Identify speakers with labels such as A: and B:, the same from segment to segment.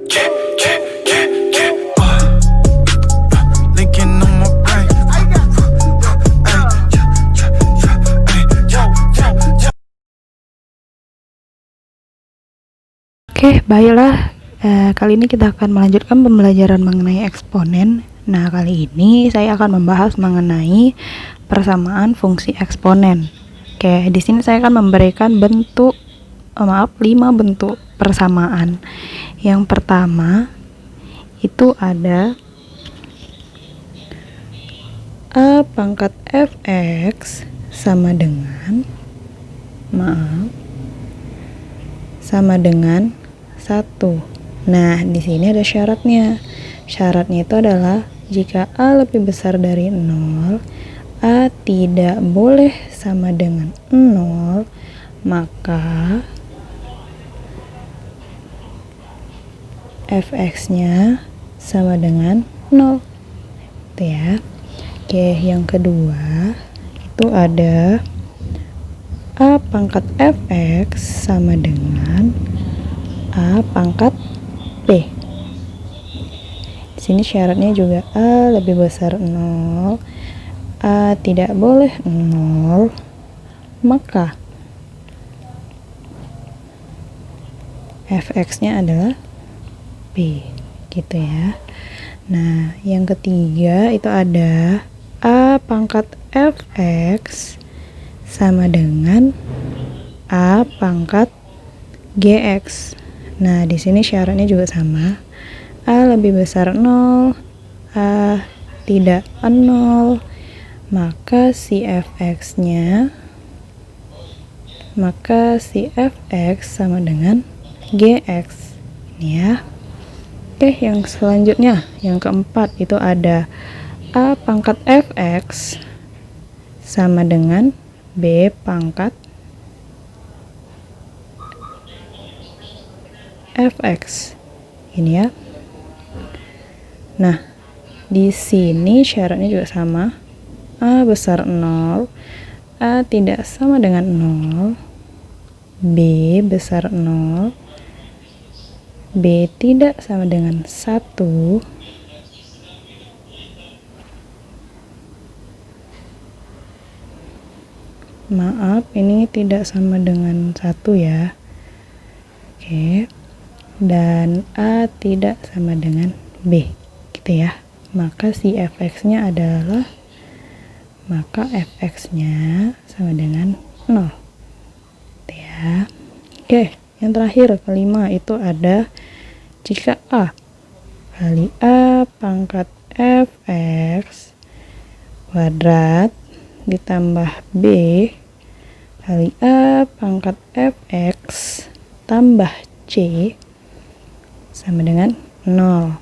A: Oke, baiklah. Kali ini kita akan melanjutkan pembelajaran mengenai eksponen. Nah, kali ini saya akan membahas mengenai persamaan fungsi eksponen. Oke, di sini saya akan memberikan 5 bentuk persamaan. Yang pertama itu ada A pangkat fx sama dengan 1. Nah, di sini ada syaratnya. Syaratnya itu adalah jika A lebih besar dari 0, A tidak boleh sama dengan 0, maka fx-nya sama dengan 0. Itu ya. Oke, yang kedua itu ada A pangkat fx sama dengan A pangkat B. Di sini syaratnya juga A lebih besar 0, A tidak boleh 0, maka fx-nya adalah B, gitu ya. Nah, yang ketiga itu ada A pangkat fx sama dengan A pangkat gx. Nah, di sini syaratnya juga sama. A lebih besar 0, A tidak 0, maka si fx sama dengan gx. Ini ya. Oke, yang selanjutnya, yang keempat itu ada A pangkat fx sama dengan B pangkat fx. Ini ya. Nah, di sini syaratnya juga sama. A besar 0, A tidak sama dengan 0, B besar 0, B tidak sama dengan 1, maaf, ini tidak sama dengan 1 ya. Oke. Dan A tidak sama dengan B, gitu ya. Maka si fx-nya adalah sama dengan 0, gitu ya. Oke, yang terakhir kelima itu ada jika A kali A pangkat fx kuadrat ditambah B kali A pangkat fx tambah C sama dengan 0.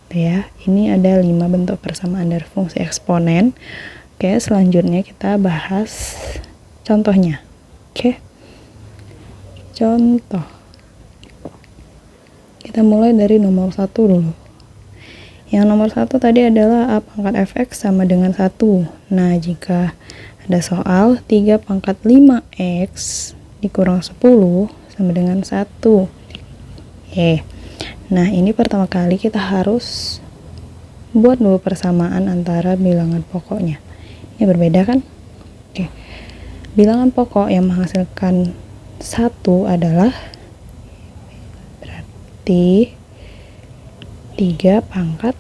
A: Tuh ya, ini ada 5 bentuk persamaan dari fungsi eksponen. Oke, selanjutnya kita bahas contohnya. Oke. Contoh. Kita mulai dari nomor 1 dulu. Yang nomor 1 tadi adalah A pangkat fx sama dengan 1. Nah, jika ada soal 3 pangkat 5x dikurang 10 sama dengan 1. Nah, ini pertama kali kita harus buat dulu persamaan antara bilangan pokoknya. Ini berbeda kan? Oke. Bilangan pokok yang menghasilkan 1 adalah berarti 3 pangkat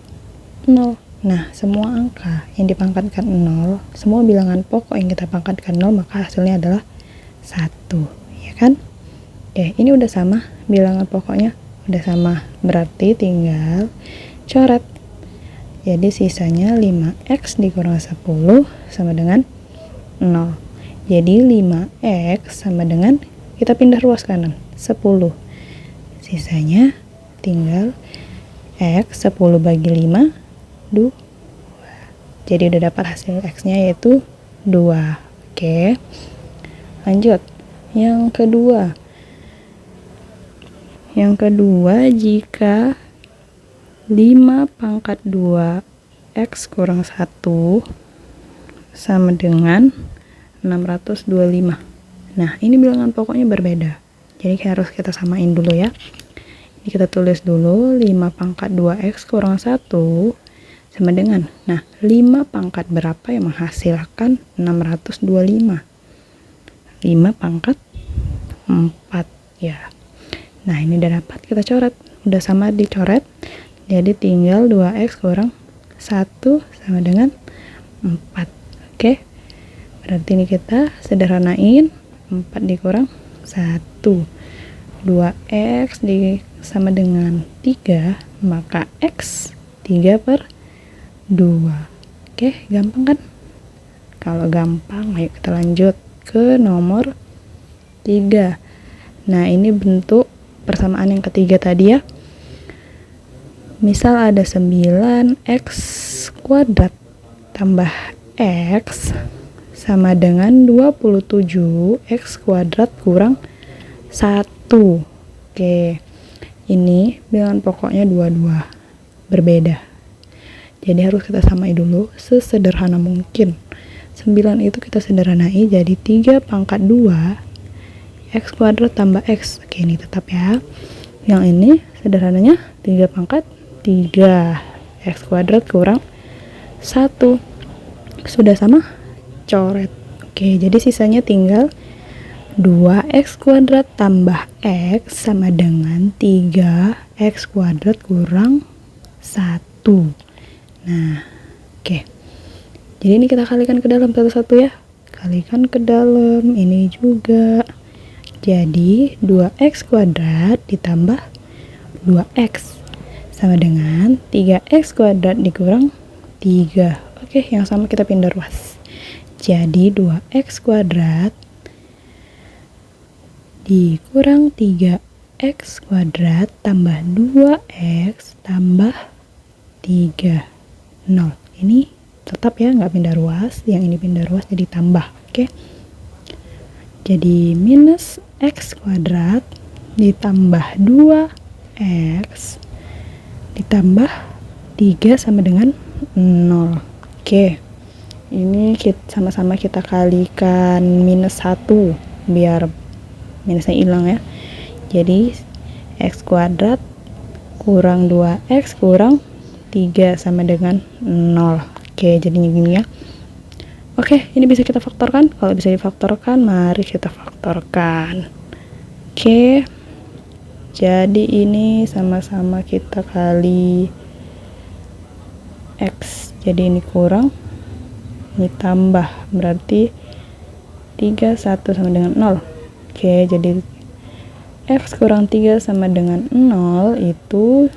A: 0. Nah, semua angka yang dipangkatkan 0, semua bilangan pokok yang kita pangkatkan 0, maka hasilnya adalah 1, ya kan? Oke, ini udah sama bilangan pokoknya. Udah sama, berarti tinggal coret. Jadi sisanya 5x dikurang 10 sama dengan 0. Jadi 5x sama dengan, kita pindah ruas kanan, 10. Sisanya tinggal x, 10 bagi 5, 2. Jadi udah dapat hasil x-nya yaitu 2. Oke. Lanjut. Yang kedua, jika 5 pangkat 2x kurang 1 sama dengan 625. Nah, ini bilangan pokoknya berbeda. Jadi harus kita samain dulu ya. Ini kita tulis dulu 5 pangkat 2x kurang 1 sama dengan, nah 5 pangkat berapa yang menghasilkan 625? 5 pangkat 4 ya. Nah ini udah dapat, kita coret, udah sama dicoret, jadi tinggal 2x kurang 1 sama dengan 4. Oke, berarti ini kita sederhanain, 4 dikurang 1, 2x sama dengan 3, maka x 3/2. Oke, gampang kan? Kalau gampang, ayo kita lanjut ke nomor 3. Nah ini bentuk persamaan yang ketiga tadi ya. Misal ada 9x kuadrat tambah x sama dengan 27x kuadrat kurang 1. Oke, ini bilangan pokoknya 22, berbeda. Jadi harus kita samai dulu sesederhana mungkin. 9 itu kita sederhanai jadi 3 pangkat 2 x kuadrat tambah x. Oke, ini tetap ya. Yang ini sederhananya 3 pangkat 3 x kuadrat kurang 1. Sudah sama, coret. Oke, jadi sisanya tinggal 2x kuadrat tambah x sama dengan 3x kuadrat kurang 1. Nah, oke. Jadi ini kita kalikan ke dalam satu-satu ya. Kalikan ke dalam, ini juga. Jadi 2x kuadrat ditambah 2x sama dengan 3x kuadrat dikurang 3. Oke, yang sama kita pindah ruas. Jadi 2x kuadrat dikurang 3x kuadrat tambah 2x tambah 3. 0. Ini tetap ya, nggak pindah ruas. Yang ini pindah ruas jadi tambah. Oke. Jadi minus x kuadrat ditambah 2x ditambah 3 sama dengan 0. Oke. Ini sama-sama kita kalikan minus 1 biar minusnya hilang ya. Jadi x kuadrat kurang 2x kurang 3 sama dengan 0. Oke, jadinya gini ya. Oke, ini bisa kita faktorkan. Kalau bisa difaktorkan, mari kita faktorkan. Oke, jadi ini sama-sama kita kali x. Jadi ini kurang, ini tambah, berarti 3, 1 sama dengan 0. Oke, jadi x kurang 3 sama dengan 0 itu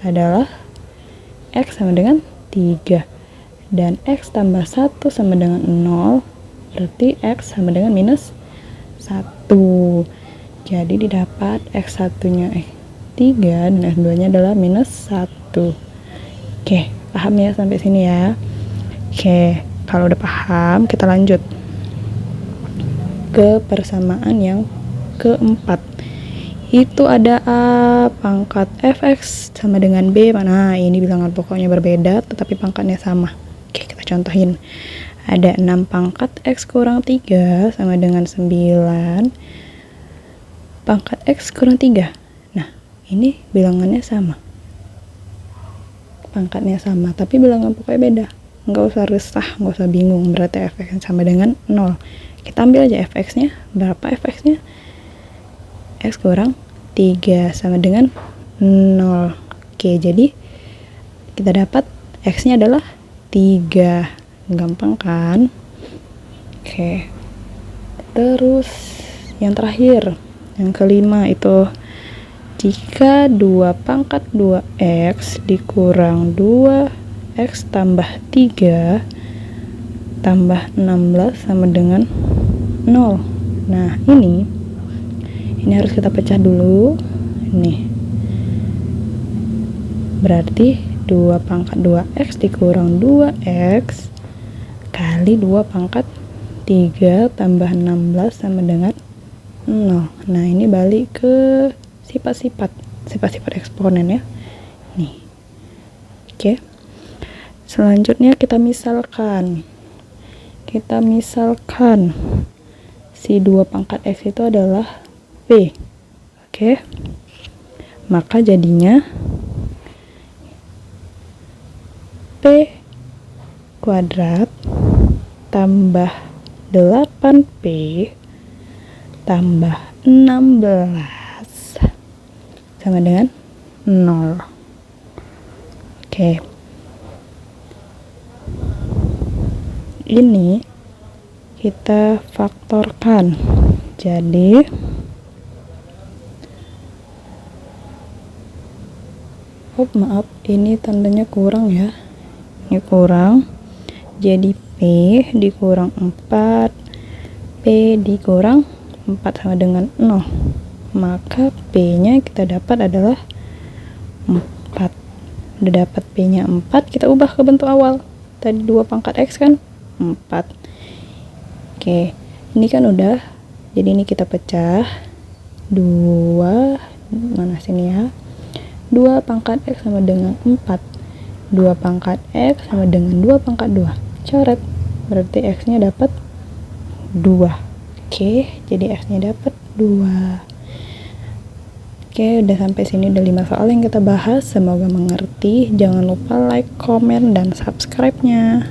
A: adalah x sama dengan 3. Dan x tambah 1 sama dengan 0, berarti x sama dengan minus 1. Jadi didapat x 1-nya 3 dan x 2-nya adalah minus 1. Oke, paham ya sampai sini ya? Oke, kalau udah paham, kita lanjut ke persamaan yang keempat. Itu ada A pangkat fx sama dengan B. Mana ini bilangan pokoknya berbeda tetapi pangkatnya sama. Oke, kita contohin. Ada 6 pangkat x kurang 3 sama dengan 9 pangkat x kurang 3. Nah, ini bilangannya sama, pangkatnya sama, tapi bilangan pokoknya beda. Nggak usah resah, nggak usah bingung, berarti fx sama dengan 0. Kita ambil aja fx-nya. Berapa fx-nya? X kurang 3 sama dengan 0. Oke, jadi kita dapat x-nya adalah 3. Gampang kan? Oke. Terus yang terakhir, yang kelima itu jika 2 pangkat 2x dikurang 2x tambah 3 tambah 16 sama dengan 0. Nah, ini harus kita pecah dulu. Nih. Berarti 2 pangkat 2x dikurang 2x kali 2 pangkat 3 tambah 16 sama dengan 0. Nah, ini balik ke sifat-sifat eksponen ya. Nih. Oke. Selanjutnya kita misalkan si 2 pangkat x itu adalah P. Oke. Maka jadinya P kuadrat tambah 8P tambah 16 sama dengan 0. Oke. Ini kita faktorkan. Jadi maaf, ini tandanya kurang ya. Ini kurang. Jadi P dikurang 4, P dikurang 4 sama dengan 0. Maka P-nya kita dapat adalah 4. Udah dapat P-nya 4, kita ubah ke bentuk awal. Tadi 2 pangkat X kan? 4. Oke, ini kan udah. Jadi ini kita pecah. 2, mana sini ya? 2 pangkat X sama dengan 4. 2 pangkat X sama dengan 2 pangkat 2. Coret. Berarti X-nya dapat 2. Oke, jadi X-nya dapat 2. Oke, udah sampai sini, udah 5 soal yang kita bahas. Semoga mengerti. Jangan lupa like, komen, dan subscribe-nya.